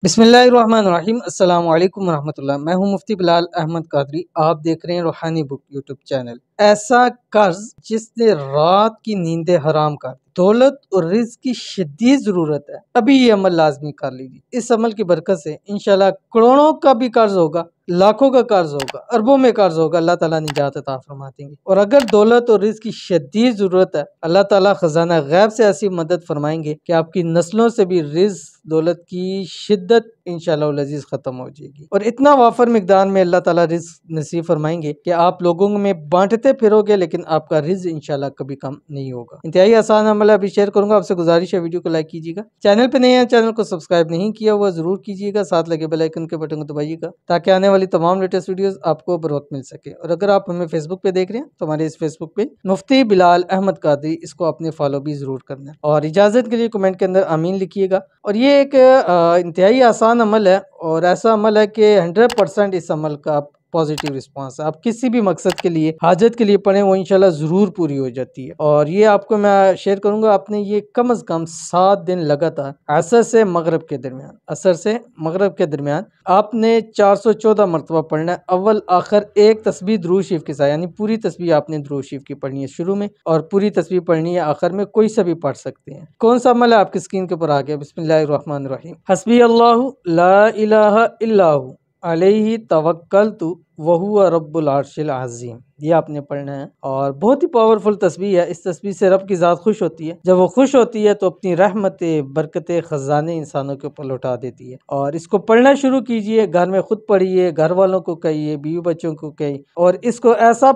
बिस्मिल्लाहिर्रहमानिर्रहीम अस्सलाम वालेकुम वरहमतुल्लाह। मैं हूं मुफ्ती बिलाल अहमद कादरी। आप देख रहे हैं रूहानी बुक यूट्यूब चैनल। ऐसा कर्ज जिसने रात की नींदें हराम कर दी। दौलत और रिज्क की शदीद जरूरत है, अभी ये अमल लाजमी कर लीजिए। इस अमल की बरकत से इंशाल्लाह करोड़ों का भी कर्ज होगा, लाखों का कर्ज होगा, अरबों में कर्ज होगा, अल्लाह ताला निजात अता फरमा देंगे। और अगर दौलत और रिज्क की शदीद जरूरत है, अल्लाह ताला खजाना गैब से ऐसी मदद फरमाएंगे कि आपकी नस्लों से भी रिज्क दौलत की शिद्दत इंशाअल्लाह अज़ीज़ खत्म हो जाएगी। और इतना वाफर मिकदार में अल्लाह ताला रिज्क नसीब फरमाएंगे कि आप लोगों में बांटते फिरोगे, लेकिन आपका रिज्क इंशाअल्लाह कभी कम नहीं होगा। इंतहाई आसान अमल अभी शेयर करूंगा, आपसे गुजारिश है वीडियो को लाइक कीजिएगा। चैनल पे नए हैं, चैनल को सब्सक्राइब नहीं किया हुआ जरूर कीजिएगा, साथ लगे बेल आइकन के बटन को दबाइएगा ताकि आने वाली तमाम लेटेस्ट वीडियोस आपको बर वक्त मिल सके। और अगर आप हमें फेसबुक पे देख रहे हैं तो हमारे इस फेसबुक पे मुफ्ती बिलाल अहमद कादरी, इसको आपने फॉलो भी जरूर करना है। और इजाजत के लिए कमेंट के अंदर आमीन लिखिएगा। और ये एक इंतहाई आसान अमल है और ऐसा अमल है कि 100% इस अमल का पॉजिटिव रिस्पांस है। आप किसी भी मकसद के लिए, हाजत के लिए पढ़ें, वो इंशाल्लाह ज़रूर पूरी हो जाती है। और ये आपको मैं शेयर करूंगा, आपने ये कम अज़ कम 7 दिन लगातार असर से मगरब के दरमियान, असर से मगरब के दरमियान आपने 414 मरतबा पढ़ना है। अव्वल आखिर एक तस्बीह दुरूद शरीफ के साथ, यानी पूरी तस्बीह आपने दुरूद शरीफ की पढ़नी है शुरू में और पूरी तस्बीह पढ़नी है आखिर में। कोई सा भी पढ़ सकते हैं। कौन सा अमल है आपकी स्क्रीन के ऊपर आ गया। बिस्मिल्लाहिर्रहमानिर्रहीम। हस्बी अल्लाहु ला इलाहा इल्लाहु अलैहि तवक्कलतु वहुवा रब्बुल अर्शिल अज़ीम। ये आपने पढ़ना है और बहुत ही पावरफुल तस्बीह है। इस तस्बीह से रब की ज़ात खुश होती है। जब वो खुश होती है तो अपनी रहमतें, बरकतें, खजाने इंसानों के ऊपर लौटा देती है। और इसको पढ़ना शुरू कीजिए, घर में खुद पढ़िए, घर वालों को कहिए, बीवी बच्चों को कहिए, और इसको ऐसा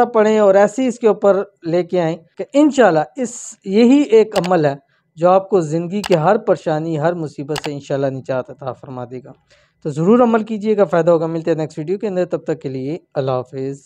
पढ़ें और ऐसे इसके ऊपर लेके आए कि इंशाल्लाह यही एक अमल है जो आपको ज़िंदगी की हर परेशानी, हर मुसीबत से इंशाल्लाह निजात अता फरमा देगा। तो ज़रूर अमल कीजिएगा, फ़ायदा होगा। मिलते हैं नेक्स्ट वीडियो के अंदर, तब तक के लिए अल्लाह हाफिज़।